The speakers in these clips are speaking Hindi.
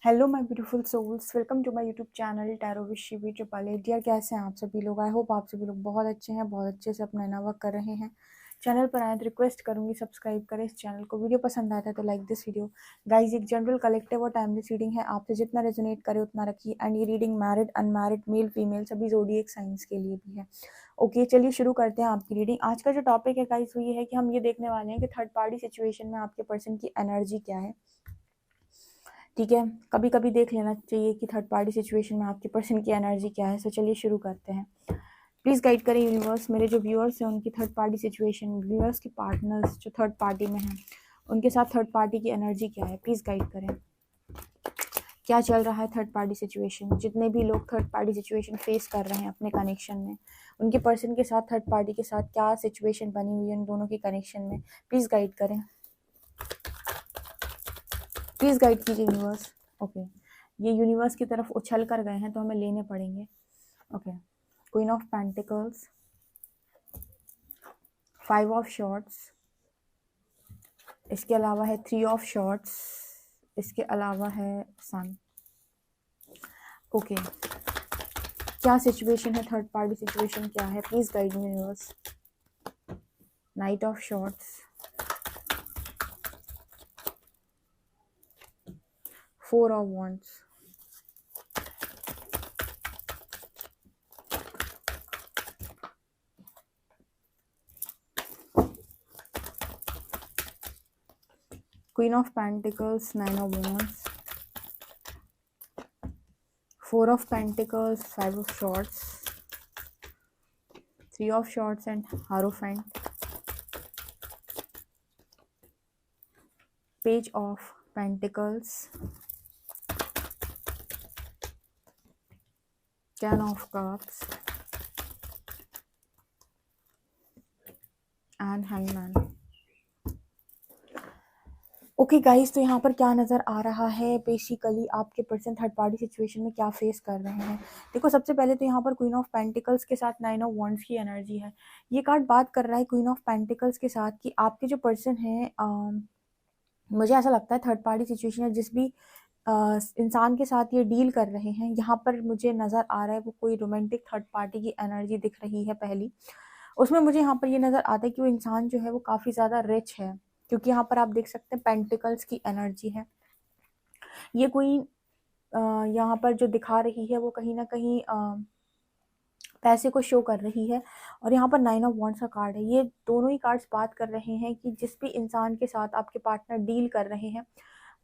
Hello my beautiful souls, welcome to my YouTube channel tarot with Shivi triple dear. कैसे हैं आप सभी लोग? आई होप आप सभी लोग बहुत अच्छे हैं, बहुत अच्छे से अपना नया वर्क कर रहे हैं। चैनल पर आए तो रिक्वेस्ट करूंगी सब्सक्राइब करें इस चैनल को। वीडियो पसंद आता है तो लाइक दिस वीडियो। गाइज, एक जनरल कलेक्टिव और टाइमलेस रीडिंग है, आपसे जितना रेजोनेट करे उतना रखिए। एंड ये reading married unmarried male female सभी ज़ोडिएक साइंस के लिए भी है। ओके, चलिए शुरू करते हैं आपकी रीडिंग। आज का जो टॉपिक है गाइज वो ये है कि हम ये देखने वाले हैं कि थर्ड पार्टी सिचुएशन में आपके पर्सन की एनर्जी क्या है। ठीक है, कभी कभी देख लेना चाहिए कि थर्ड पार्टी सिचुएशन में आपके पर्सन की एनर्जी क्या है। सो चलिए शुरू करते हैं। प्लीज़ गाइड करें यूनिवर्स, मेरे जो व्यूअर्स हैं उनकी थर्ड पार्टी सिचुएशन, व्यूअर्स के पार्टनर्स जो थर्ड पार्टी में हैं उनके साथ थर्ड पार्टी की एनर्जी क्या है। प्लीज़ गाइड करें क्या चल रहा है थर्ड पार्टी सिचुएशन। जितने भी लोग थर्ड पार्टी सिचुएशन फेस कर रहे हैं अपने कनेक्शन में, उनके पर्सन के साथ थर्ड पार्टी के साथ क्या सिचुएशन बनी हुई है उन दोनों के कनेक्शन में। प्लीज़ गाइड करें, प्लीज़ गाइड कीजिए यूनिवर्स। ओके, ये यूनिवर्स की तरफ उछल कर गए हैं तो हमें लेने पड़ेंगे। Okay, queen of pentacles, 5 of shorts, इसके अलावा है 3 ऑफ शॉर्ट्स, इसके अलावा है सन। ओके, क्या सिचुएशन है थर्ड पार्टी सिचुएशन क्या है? Please guide me universe. Night of shorts, 4 of wands, queen of pentacles, 9 of wands, 4 of pentacles, 5 of swords, 3 of swords and Hierophant, page of pentacles, 10 of cups and hangman. Okay guys, तो यहाँ पर क्या नज़र आ रहा है, बेसिकली आपके पर्सन थर्ड पार्टी सिचुएशन में क्या फेस कर रहे हैं। देखो, सबसे पहले तो यहाँ पर क्वीन ऑफ पेंटिकल्स के साथ 9 ऑफ wands की एनर्जी है। ये कार्ड बात कर रहा है क्वीन ऑफ पेंटिकल्स के साथ कि आपके जो पर्सन हैं, मुझे ऐसा लगता है थर्ड पार्टी सिचुएशन है जिस भी इंसान के साथ ये डील कर रहे हैं, यहाँ पर मुझे नज़र आ रहा है वो कोई रोमांटिक थर्ड पार्टी की एनर्जी दिख रही है। पहली उसमें मुझे यहाँ पर ये नज़र आता है कि वो इंसान जो है वो काफ़ी ज़्यादा रिच है, क्योंकि यहाँ पर आप देख सकते हैं पेंटिकल्स की एनर्जी है। ये कोई यहाँ पर जो दिखा रही है वो कहीं ना कहीं पैसे को शो कर रही है। और यहाँ पर 9 ऑफ wands का कार्ड है। ये दोनों ही कार्ड्स बात कर रहे हैं कि जिस भी इंसान के साथ आपके पार्टनर डील कर रहे हैं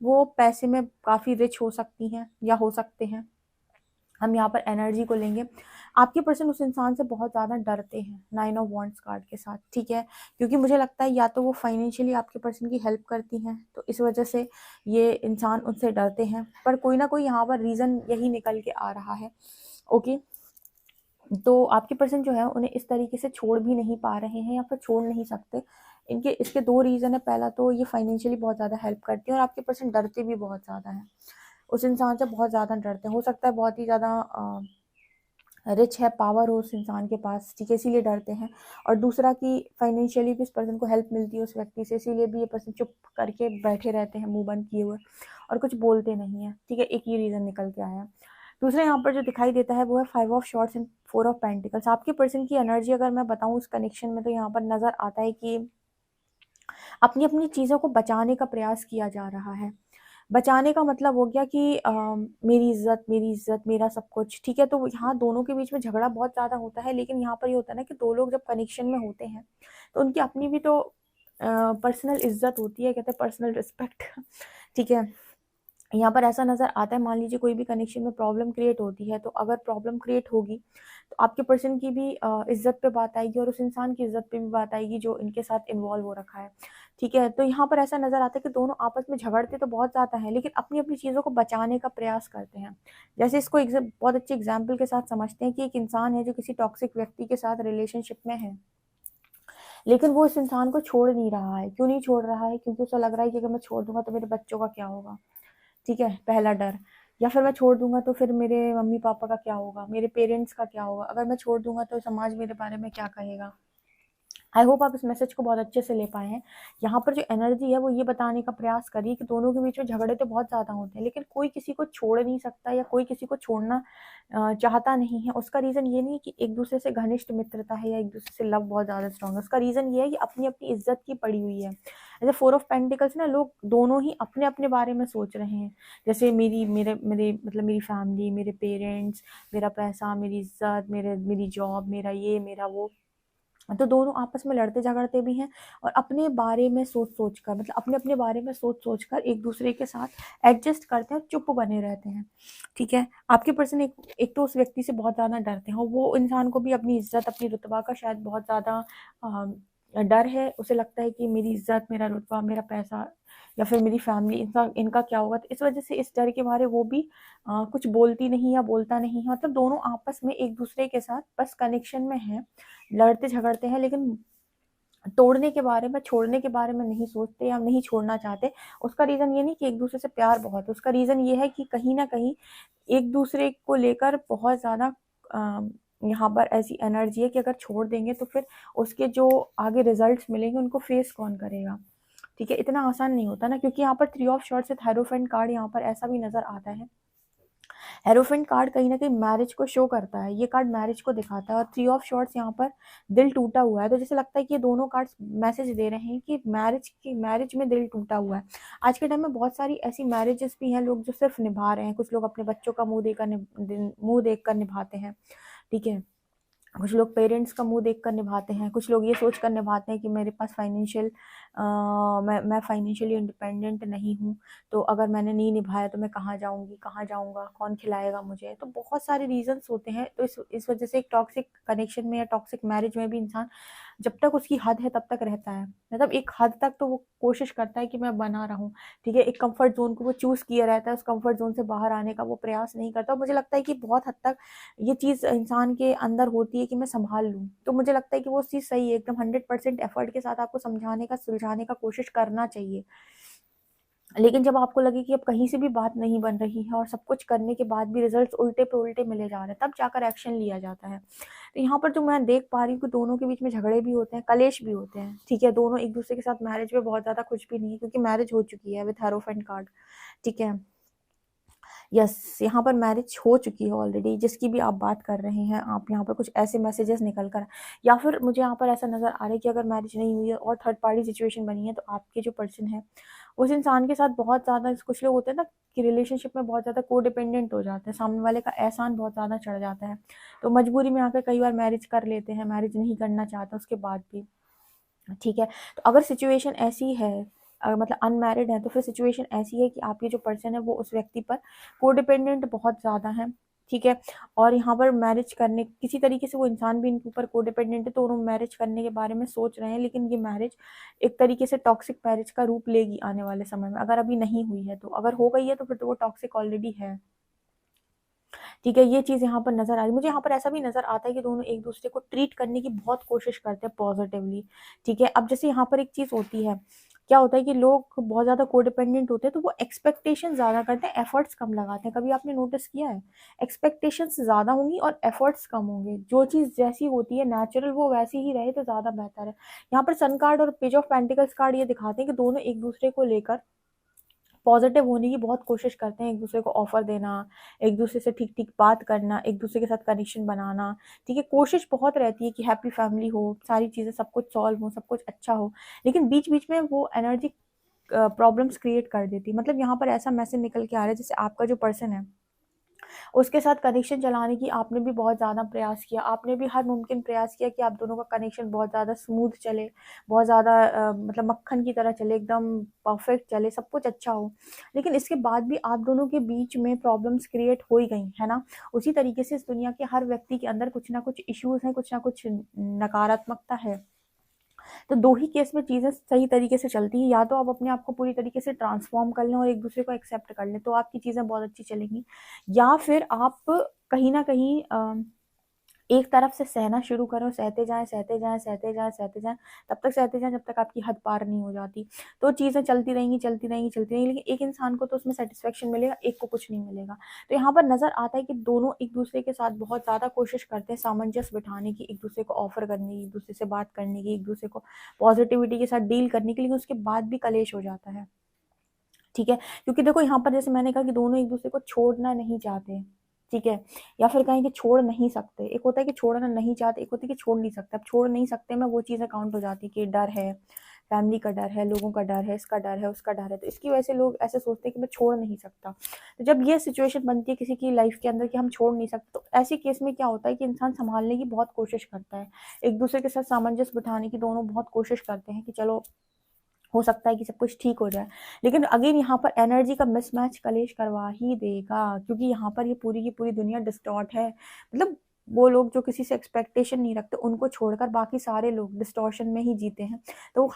वो पैसे में काफ़ी रिच हो सकती हैं या हो सकते हैं। हम यहाँ पर एनर्जी को लेंगे, आपके पर्सन उस इंसान से बहुत ज़्यादा डरते हैं 9 ऑफ wands कार्ड के साथ। ठीक है, क्योंकि मुझे लगता है या तो वो फाइनेंशियली आपके पर्सन की हेल्प करती हैं तो इस वजह से ये इंसान उनसे डरते हैं, पर कोई ना कोई यहाँ पर रीज़न यही निकल के आ रहा है। ओके, तो आपके पर्सन जो है उन्हें इस तरीके से छोड़ भी नहीं पा रहे हैं या फिर छोड़ नहीं सकते। इनके इसके 2 रीज़न है। पहला तो ये फाइनेंशियली बहुत ज़्यादा हेल्प करती है और आपके पर्सन डरते भी बहुत ज़्यादा हैं, उस इंसान से बहुत ज़्यादा डरते हैं। हो सकता है बहुत ही ज़्यादा रिच है, पावर हो उस इंसान के पास, ठीक है, इसीलिए डरते हैं। और दूसरा कि फाइनेंशियली भी इस पर्सन को हेल्प मिलती है उस व्यक्ति से, इसीलिए भी ये पर्सन चुप करके बैठे रहते हैं मुंह बंद किए हुए और कुछ बोलते नहीं है। ठीक है, एक ये रीज़न निकल के आया है। दूसरा यहाँ पर जो दिखाई देता है वो है 5 of shorts and 4 of pentacles. आपके पर्सन की एनर्जी अगर मैं बताऊँ उस कनेक्शन में, तो यहाँ पर नज़र आता है कि अपनी अपनी चीज़ों को बचाने का प्रयास किया जा रहा है। बचाने का मतलब हो गया कि मेरी इज़्ज़त, मेरा सब कुछ। ठीक है, तो यहाँ दोनों के बीच में झगड़ा बहुत ज़्यादा होता है, लेकिन यहाँ पर ये होता है ना कि 2 लोग जब कनेक्शन में होते हैं तो उनकी अपनी भी तो पर्सनल इज़्ज़त होती है, कहते हैं पर्सनल रिस्पेक्ट। ठीक है, यहाँ पर ऐसा नज़र आता है, मान लीजिए कोई भी कनेक्शन में प्रॉब्लम क्रिएट होती है, तो अगर प्रॉब्लम क्रिएट होगी तो आपके पर्सन की भी इज्जत पे बात आएगी और उस इंसान की इज्जत पे भी बात आएगी जो इनके साथ इन्वॉल्व हो रखा है। ठीक है, तो यहाँ पर ऐसा नज़र आता है कि दोनों आपस में झगड़ते तो बहुत ज़्यादा हैं, लेकिन अपनी अपनी चीज़ों को बचाने का प्रयास करते हैं। जैसे इसको बहुत अच्छे एग्जाम्पल के साथ समझते हैं कि एक इंसान है जो किसी टॉक्सिक व्यक्ति के साथ रिलेशनशिप में है, लेकिन वो इस इंसान को छोड़ नहीं रहा है। क्यों नहीं छोड़ रहा है? क्योंकि उसे लग रहा है कि अगर मैं छोड़ दूंगा तो मेरे बच्चों का क्या होगा। ठीक है, पहला डर। या फिर मैं छोड़ दूंगा तो फिर मेरे मम्मी पापा का क्या होगा, मेरे पेरेंट्स का क्या होगा, अगर मैं छोड़ दूंगा तो समाज मेरे बारे में क्या कहेगा। आई होप आप इस मैसेज को बहुत अच्छे से ले पाए हैं। यहाँ पर जो एनर्जी है वो ये बताने का प्रयास करिए कि दोनों के बीच में झगड़े तो बहुत ज़्यादा होते हैं, लेकिन कोई किसी को छोड़ नहीं सकता या कोई किसी को छोड़ना चाहता नहीं है। उसका रीज़न ये नहीं है कि एक दूसरे से घनिष्ठ मित्रता है या एक दूसरे से लव बहुत ज़्यादा स्ट्रॉन्ग है। उसका रीज़न ये है कि अपनी अपनी इज्जत की पड़ी हुई है। जैसे फोर ऑफ पेंटिकल्स ना, लोग दोनों ही अपने अपने बारे में सोच रहे हैं। जैसे मेरी मेरे मेरे मतलब मेरी फैमिली, मेरे पेरेंट्स, मेरा पैसा, मेरी इज्जत, मेरी जॉब, मेरा ये मेरा वो। तो दोनों आपस में लड़ते झगड़ते भी हैं और अपने बारे में सोच सोच कर, मतलब अपने अपने बारे में सोच सोच कर एक दूसरे के साथ एडजस्ट करते हैं, चुप बने रहते हैं। ठीक है, आपके पर्सन एक तो उस व्यक्ति से बहुत ज़्यादा डरते हैं और वो इंसान को भी अपनी इज्जत, अपनी रुतबा का शायद बहुत ज़्यादा डर है। उसे लगता है कि मेरी इज्जत, मेरा रुतबा, मेरा पैसा या फिर मेरी फैमिली, इनका इनका क्या होगा। तो इस वजह से इस डर के मारे वो भी कुछ बोलती नहीं या बोलता नहीं है। मतलब दोनों आपस में एक दूसरे के साथ बस कनेक्शन में है, लड़ते झगड़ते हैं, लेकिन तोड़ने के बारे में, छोड़ने के बारे में नहीं सोचते या नहीं छोड़ना चाहते। उसका रीज़न ये नहीं कि एक दूसरे से प्यार बहुत है, उसका रीज़न ये है कि कहीं न कहीं एक दूसरे को लेकर बहुत ज़्यादा यहाँ पर ऐसी एनर्जी है कि अगर छोड़ देंगे तो फिर उसके जो आगे रिजल्ट्स मिलेंगे उनको फेस कौन करेगा। ठीक है, इतना आसान नहीं होता ना, क्योंकि यहाँ पर थ्री ऑफ शॉर्ट्स से हायरोफेंट कार्ड यहाँ पर ऐसा भी नज़र आता है। हेरोफेंट कार्ड कहीं ना कहीं मैरिज को शो करता है, ये कार्ड मैरिज को दिखाता है। और थ्री ऑफ शॉर्ट्स यहाँ पर दिल टूटा हुआ है, तो जैसे लगता है कि ये दोनों कार्ड्स मैसेज दे रहे हैं कि मैरिज में दिल टूटा हुआ है। आज के टाइम में बहुत सारी ऐसी मैरिजेस भी हैं, लोग जो सिर्फ निभा रहे हैं। कुछ लोग अपने बच्चों का मुंह देख कर निभाते हैं। ठीक है, कुछ लोग पेरेंट्स का मुंह देख कर निभाते हैं, कुछ लोग ये सोच कर निभाते हैं कि मेरे पास मैं फाइनेंशियली इंडिपेंडेंट नहीं हूँ, तो अगर मैंने नहीं निभाया तो मैं कहाँ जाऊँगी, कहाँ जाऊँगा, कौन खिलाएगा मुझे। तो बहुत सारे रीजंस होते हैं। तो इस वजह से एक टॉक्सिक कनेक्शन में या टॉक्सिक मैरिज में भी इंसान जब तक उसकी हद है तब तक रहता है। मतलब एक हद तक तो वो कोशिश करता है कि मैं बना रहूं। ठीक है, एक कंफर्ट जोन को वो चूज किया रहता है, उस कंफर्ट जोन से बाहर आने का वो प्रयास नहीं करता। और मुझे लगता है कि बहुत हद तक ये चीज़ इंसान के अंदर होती है कि मैं संभाल लूँ। तो मुझे लगता है कि वो चीज़ सही है, एकदम 100% एफर्ट के साथ आपको समझाने का, सुलझाने का कोशिश करना चाहिए। लेकिन जब आपको लगे कि अब कहीं से भी बात नहीं बन रही है और सब कुछ करने के बाद भी रिजल्ट्स उल्टे पे उल्टे मिले जा रहे हैं, तब जाकर एक्शन लिया जाता है। तो यहाँ पर जो मैं देख पा रही हूँ कि दोनों के बीच में झगड़े भी होते हैं, कलेश भी होते हैं। ठीक है, दोनों एक दूसरे के साथ मैरिज में बहुत ज़्यादा खुश भी नहीं है, क्योंकि मैरिज हो चुकी है विथ हेरोफेंट कार्ड। ठीक है, यस, यहाँ पर मैरिज हो चुकी है ऑलरेडी। जिसकी भी आप बात कर रहे हैं, आप यहाँ पर कुछ ऐसे मैसेजेस निकल कर, या फिर मुझे यहाँ पर ऐसा नज़र आ रहा है कि अगर मैरिज नहीं हुई है और थर्ड पार्टी सिचुएशन बनी है, तो आपके जो पर्सन है उस इंसान के साथ बहुत ज़्यादा, कुछ लोग होते हैं ना कि रिलेशनशिप में बहुत ज़्यादा को डिपेंडेंट हो जाते हैं, सामने वाले का एहसान बहुत ज़्यादा चढ़ जाता है। तो मजबूरी में आकर कई बार मैरिज कर लेते हैं, मैरिज नहीं करना चाहते उसके बाद भी। ठीक है, तो अगर सिचुएशन ऐसी है, मतलब अनमैरिड है, तो फिर सिचुएशन ऐसी है कि आपके जो पर्सन है वो उस व्यक्ति पर कोडिपेंडेंट बहुत ज़्यादा है। ठीक है, और यहाँ पर मैरिज करने किसी तरीके से वो इंसान भी इनके ऊपर कोडिपेंडेंट है, तो उन्होंने मैरिज करने के बारे में सोच रहे हैं। लेकिन ये मैरिज एक तरीके से टॉक्सिक मैरिज का रूप लेगी आने वाले समय में, अगर अभी नहीं हुई है तो। अगर हो गई है तो फिर तो वो टॉक्सिक ऑलरेडी है। ठीक है, ये चीज़ यहाँ पर नज़र आ रही है। मुझे यहाँ पर ऐसा भी नज़र आता है कि दोनों एक दूसरे को ट्रीट करने की बहुत कोशिश करते हैं पॉजिटिवली। ठीक है, अब जैसे यहाँ पर एक चीज़ होती है, क्या होता है कि लोग बहुत ज़्यादा कोडिपेंडेंट होते हैं, तो वो एक्सपेक्टेशन ज़्यादा करते हैं, एफर्ट्स कम लगाते हैं। कभी आपने नोटिस किया है? एक्सपेक्टेशंस ज़्यादा होंगी और एफर्ट्स कम होंगे। जो चीज़ जैसी होती है नेचुरल, वो वैसी ही रहे तो ज़्यादा बेहतर है। यहाँ पर सन कार्ड और पेज ऑफ पेंटिकल्स कार्ड ये दिखाते हैं कि दोनों एक दूसरे को लेकर पॉजिटिव होने की बहुत कोशिश करते हैं, एक दूसरे को ऑफर देना, एक दूसरे से ठीक ठीक बात करना, एक दूसरे के साथ कनेक्शन बनाना। ठीक है, कोशिश बहुत रहती है कि हैप्पी फैमिली हो, सारी चीज़ें, सब कुछ सॉल्व हो, सब कुछ अच्छा हो। लेकिन बीच बीच में वो एनर्जी प्रॉब्लम्स क्रिएट कर देती है। मतलब यहाँ पर ऐसा मैसेज निकल के आ रहा है, जैसे आपका जो पर्सन है उसके साथ कनेक्शन चलाने की आपने भी बहुत ज़्यादा प्रयास किया, आपने भी हर मुमकिन प्रयास किया कि आप दोनों का कनेक्शन बहुत ज़्यादा स्मूथ चले, बहुत ज़्यादा मतलब मक्खन की तरह चले, एकदम परफेक्ट चले, सब कुछ अच्छा हो। लेकिन इसके बाद भी आप दोनों के बीच में प्रॉब्लम्स क्रिएट हो ही गई, है ना? उसी तरीके से इस दुनिया के हर व्यक्ति के अंदर कुछ ना कुछ इश्यूज़ हैं, कुछ ना कुछ नकारात्मकता है। तो दो ही केस में चीज़ें सही तरीके से चलती हैं, या तो आप अपने आप को पूरी तरीके से ट्रांसफॉर्म कर लें और एक दूसरे को एक्सेप्ट कर लें, तो आपकी चीज़ें बहुत अच्छी चलेंगी। या फिर आप कहीं ना कहीं एक तरफ से सहना शुरू करो, सहते जाएँ, सहते जाएँ, सहते जाएँ, सहते जाएँ, तब तक सहते जाएँ जब तक आपकी हद पार नहीं हो जाती। तो चीज़ें चलती रहेंगी, चलती रहेंगी, चलती रहेंगी, लेकिन एक इंसान को तो उसमें सैटिस्फैक्शन मिलेगा, एक को कुछ नहीं मिलेगा। तो यहाँ पर नज़र आता है कि दोनों एक-दूसरे के साथ बहुत ज़्यादा कोशिश करते हैं सामंजस्य बिठाने की, एक-दूसरे को ऑफ़र करने की, एक-दूसरे से बात करने की, एक-दूसरे को पॉज़िटिविटी के साथ डील करने की, लेकिन उसके बाद भी कलेश हो जाता है। ठीक है? क्योंकि देखो यहाँ पर जैसे मैंने कहा कि दोनों एक-दूसरे को छोड़ना नहीं चाहते, ठीक है? या फिर कहें कि छोड़ नहीं सकते। एक होता है कि छोड़ना नहीं चाहते, एक होता है कि छोड़ नहीं सकते। अब छोड़ नहीं सकते में वो चीज़ें काउंट हो जाती है कि डर है, फैमिली का डर है, लोगों का डर है, इसका डर है, उसका डर है। तो इसकी वजह से लोग ऐसे सोचते हैं कि मैं छोड़ नहीं सकता। तो जब ये सिचुएशन बनती है किसी की लाइफ़ के अंदर कि हम छोड़ नहीं सकते, तो ऐसे केस में क्या होता है कि इंसान सँभालने की बहुत कोशिश करता है। एक-दूसरे के साथ सामंजस्य बिठाने की दोनों बहुत कोशिश करते हैं कि चलो हो सकता है कि सब कुछ ठीक हो जाए। लेकिन अगेन यहाँ पर एनर्जी का मिसमैच कलेश करवा ही देगा, क्योंकि यहाँ पर ये पूरी की पूरी दुनिया डिस्टॉर्ट है। मतलब वो लोग जो किसी से एक्सपेक्टेशन नहीं रखते, उनको छोड़कर बाकी सारे लोग डिस्टॉर्शन में ही जीते हैं। तो वो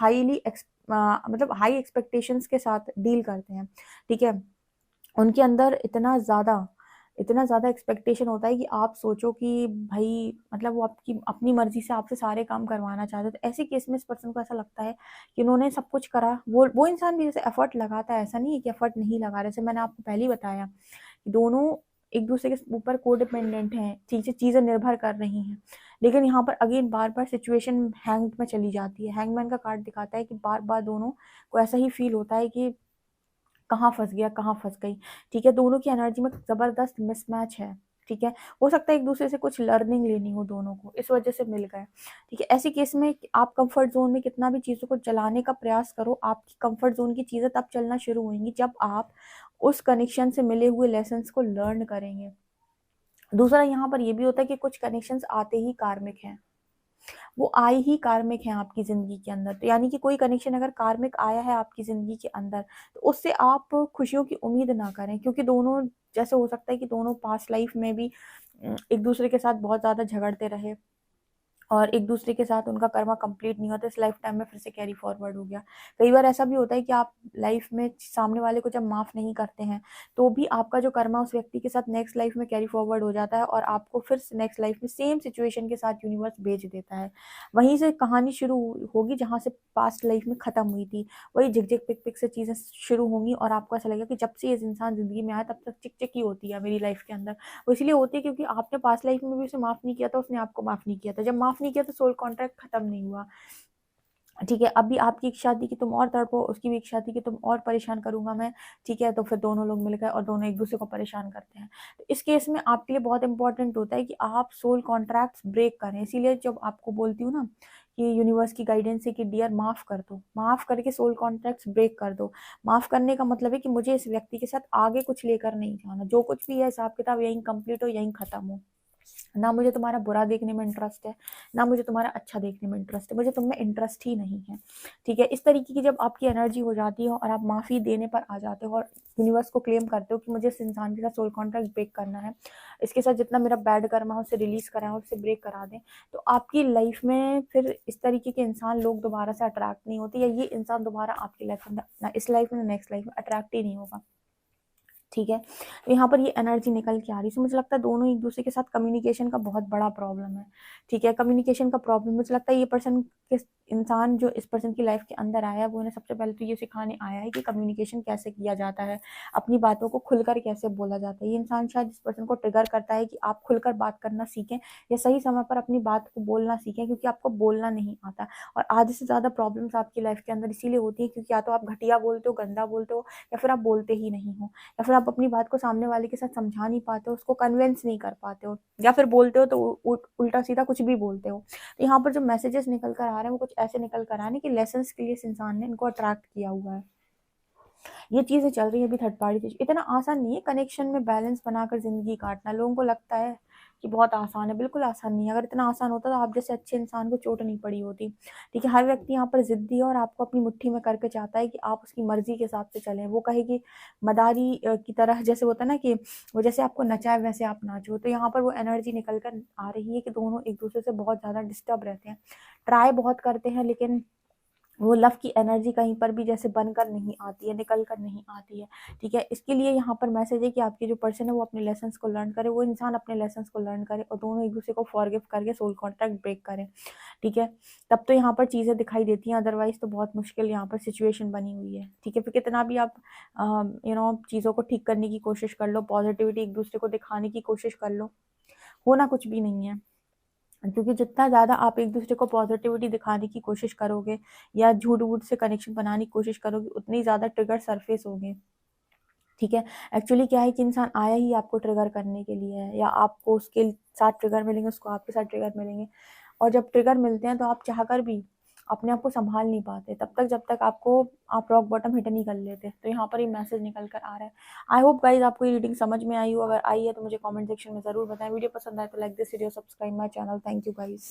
मतलब हाई एक्सपेक्टेशंस के साथ डील करते हैं, ठीक है? उनके अंदर इतना ज़्यादा एक्सपेक्टेशन होता है कि आप सोचो कि भई मतलब वो आपकी अपनी मर्ज़ी से आपसे सारे काम करवाना चाहते हैं। तो ऐसे केस में इस पर्सन को ऐसा लगता है कि उन्होंने सब कुछ करा। वो इंसान भी जैसे एफ़र्ट लगाता है, ऐसा नहीं है कि एफ़र्ट नहीं लगा रहा। जैसे मैंने आपको पहले ही बताया कि दोनों एक-दूसरे के ऊपर कोडिपेंडेंट हैं, चीज़ें निर्भर कर रही हैं। लेकिन यहाँ पर अगेन बार-बार सिचुएशन हैंग्ड में चली जाती है। हैंगमैन का कार्ड दिखाता है कि बार-बार दोनों को ऐसा ही फ़ील होता है कि कहाँ फँस गया, कहाँ फँस गई, ठीक है? दोनों की एनर्जी में ज़बरदस्त मिसमैच है, ठीक है? हो सकता है एक-दूसरे से कुछ लर्निंग लेनी हो दोनों को, इस वजह से मिल गए, ठीक है? ऐसे केस में आप कम्फ़र्ट ज़ोन में कितना भी चीज़ों को चलाने का प्रयास करो, आपकी कम्फ़र्ट ज़ोन की चीज़ें तब चलना शुरू होंगी जब आप उस कनेक्शन से मिले हुए लेसन्स को लर्न करेंगे। दूसरा यहाँ पर ये भी होता है कि कुछ कनेक्शंस आते ही कार्मिक हैं। वो आए ही कार्मिक हैं आपकी ज़िंदगी के अंदर। तो यानी कि कोई कनेक्शन अगर कार्मिक आया है आपकी ज़िंदगी के अंदर, तो उससे आप खुशियों की उम्मीद ना करें, क्योंकि दोनों जैसे हो सकता है कि दोनों पास्ट लाइफ़ में भी एक-दूसरे के साथ बहुत ज़्यादा झगड़ते रहे। और एक-दूसरे के साथ उनका कर्मा कंप्लीट नहीं होता, इस लाइफ टाइम में फिर से कैरी फॉरवर्ड हो गया। कई बार ऐसा भी होता है कि आप लाइफ में सामने वाले को जब माफ़ नहीं करते हैं, तो भी आपका जो कर्मा उस व्यक्ति के साथ नेक्स्ट लाइफ में कैरी फॉरवर्ड हो जाता है और आपको फिर से नेक्स्ट लाइफ में सेम सिचुएशन के साथ यूनिवर्स भेज देता है। वहीं से कहानी शुरू होगी जहाँ से पास्ट लाइफ में ख़त्म हुई थी। वही झिक-झिक, पिक-पिक से चीज़ें शुरू होंगी और आपको ऐसा लगेगा कि जब से ये इंसान ज़िंदगी में आया तब तक चिक-चिक ही होती है मेरी लाइफ के अंदर। वो इसलिए होती है क्योंकि आपने पास्ट लाइफ में भी उसे माफ़ नहीं किया था, उसने आपको माफ़ नहीं किया था। जब माफ़ नहीं किया तो सोल कॉन्ट्रैक्ट खत्म नहीं हुआ। ठीक है, अभी आपकी इच्छा थी कि तुम और तड़पो, उसकी भी इच्छा थी कि तुम और परेशान करूँगा मैं, ठीक है? तो फिर दोनों लोग मिल गए और दोनों एक-दूसरे को परेशान करते हैं। तो इस केस में आपके लिए बहुत इम्पोर्टेंट होता है कि आप सोल कॉन्ट्रैक्ट्स ब्रेक करें। इसीलिए जब आपको बोलती हूँ ना कि यूनिवर्स की गाइडेंस है कि डियर माफ़ कर दो, माफ़ करके सोल कॉन्ट्रैक्ट्स ब्रेक कर दो। माफ़ करने का मतलब है कि मुझे इस व्यक्ति के साथ आगे कुछ लेकर नहीं जाना। जो कुछ भी है हिसाब-किताब यहीं कंप्लीट हो, यहीं खत्म हो। ना मुझे तुम्हारा बुरा देखने में इंटरेस्ट है, ना मुझे तुम्हारा अच्छा देखने में इंटरेस्ट है, मुझे तुम में इंटरेस्ट ही नहीं है, ठीक है? इस तरीके की जब आपकी एनर्जी हो जाती है और आप माफ़ी देने पर आ जाते हो और यूनिवर्स को क्लेम करते हो कि मुझे इस इंसान के साथ सोल कॉन्ट्रैक्ट ब्रेक करना है, इसके साथ जितना मेरा बैड कर्मा है उसे रिलीज़ कराएँ और उसे ब्रेक करा दें, तो आपकी लाइफ़ में फिर इस तरीके के इंसान लोग दोबारा से अट्रैक्ट नहीं होते या ये इंसान दोबारा आपकी लाइफ़ में ना इस लाइफ़ में ना नेक्स्ट लाइफ़ में अट्रैक्ट ही नहीं होगा। ठीक है? तो यहाँ पर ये एनर्जी निकल के आ रही है। सो मुझे लगता है दोनों एक-दूसरे के साथ कम्युनिकेशन का बहुत बड़ा प्रॉब्लम है। ठीक है? कम्युनिकेशन का प्रॉब्लम मुझे लगता है ये पर्सन किस इंसान जो इस पर्सन की लाइफ़ के अंदर आया है, वो उन्हें सबसे पहले तो ये सिखाने आया है कि कम्युनिकेशन कैसे किया जाता है, अपनी बातों को खुलकर कैसे बोला जाता है। ये इंसान शायद इस पर्सन को ट्रिगर करता है कि आप खुलकर बात करना सीखें या सही समय पर अपनी बात को बोलना सीखें, क्योंकि आपको बोलना नहीं आता। और आधे से ज़्यादा प्रॉब्लम्स आपकी लाइफ़ के अंदर इसीलिए होती हैं क्योंकि या तो आप घटिया बोलते हो, गंदा बोलते हो या फिर आप बोलते ही नहीं हो। या फिर आप अपनी बात को सामने वाले के साथ समझा नहीं पाते हो, उसको कन्विंस नहीं कर पाते हो या फिर बोलते हो तो उल्टा-सीधा कुछ भी बोलते हो। तो यहाँ पर जो मैसेजेस निकल कर आ रहे हैं वो कुछ ऐसे निकल कर आ रहे हैं कि लेसन्स के लिए इस इंसान ने इनको अट्रैक्ट किया हुआ है। ये चीज़ें चल रही है अभी थर्ड पार्टी चीज़। इतना आसान नहीं है कनेक्शन में बैलेंस बनाकर ज़िंदगी काटना। लोगों को लगता है कि बहुत आसान है, बिल्कुल आसान नहीं है। अगर इतना आसान होता तो आप जैसे अच्छे इंसान को चोट नहीं पड़ी होती। ठीक है, हर व्यक्ति यहाँ पर ज़िद्दी है और आपको अपनी मुट्ठी में करके चाहता है कि आप उसकी मर्ज़ी के हिसाब से चलें। वो कहे कि मदारी की तरह जैसे होता है ना कि वो जैसे आपको नचाए वैसे आप नाचो। तो यहाँ पर वो एनर्जी निकल कर आ रही है कि दोनों एक-दूसरे से बहुत ज़्यादा डिस्टर्ब रहते हैं। ट्राई बहुत करते हैं लेकिन वो लव की एनर्जी कहीं पर भी जैसे बनकर नहीं आती है, निकल कर नहीं आती है, ठीक है। इसके लिए यहाँ पर मैसेज है कि आपके जो पर्सन है वो अपने लेसन्स को लर्न करे, वो इंसान अपने लेसन्स को लर्न करे और दोनों एक दूसरे को फॉरगिव करके सोल कॉन्ट्रैक्ट ब्रेक करें, ठीक है। तब तो यहाँ पर चीज़ें दिखाई देती हैं, अदरवाइज तो बहुत मुश्किल यहाँ पर सिचुएशन बनी हुई है, ठीक है। फिर कितना भी आप चीज़ों को ठीक करने की कोशिश कर लो, पॉजिटिविटी एक दूसरे को दिखाने की कोशिश कर लो, होना कुछ भी नहीं है। क्योंकि जितना ज़्यादा आप एक दूसरे को पॉजिटिविटी दिखाने की कोशिश करोगे या झूठ-वूठ से कनेक्शन बनाने की कोशिश करोगे, उतनी ज़्यादा ट्रिगर सरफेस होंगे, ठीक है। एक्चुअली क्या है कि इंसान आया ही आपको ट्रिगर करने के लिए है, या आपको उसके साथ ट्रिगर मिलेंगे, उसको आपके साथ ट्रिगर मिलेंगे। और जब ट्रिगर मिलते हैं तो आप चाहकर भी अपने आप को सँभाल नहीं पाते, तब तक जब तक आपको आप रॉक बॉटम हिट नहीं कर लेते। तो यहाँ पर ये मैसेज निकल कर आ रहा है। आई होप गाइज़ आपको ये रीडिंग समझ में आई हो, अगर आई है तो मुझे कमेंट सेक्शन में ज़रूर बताएँ। वीडियो पसंद आए तो like this video, subscribe my channel. Thank you guys.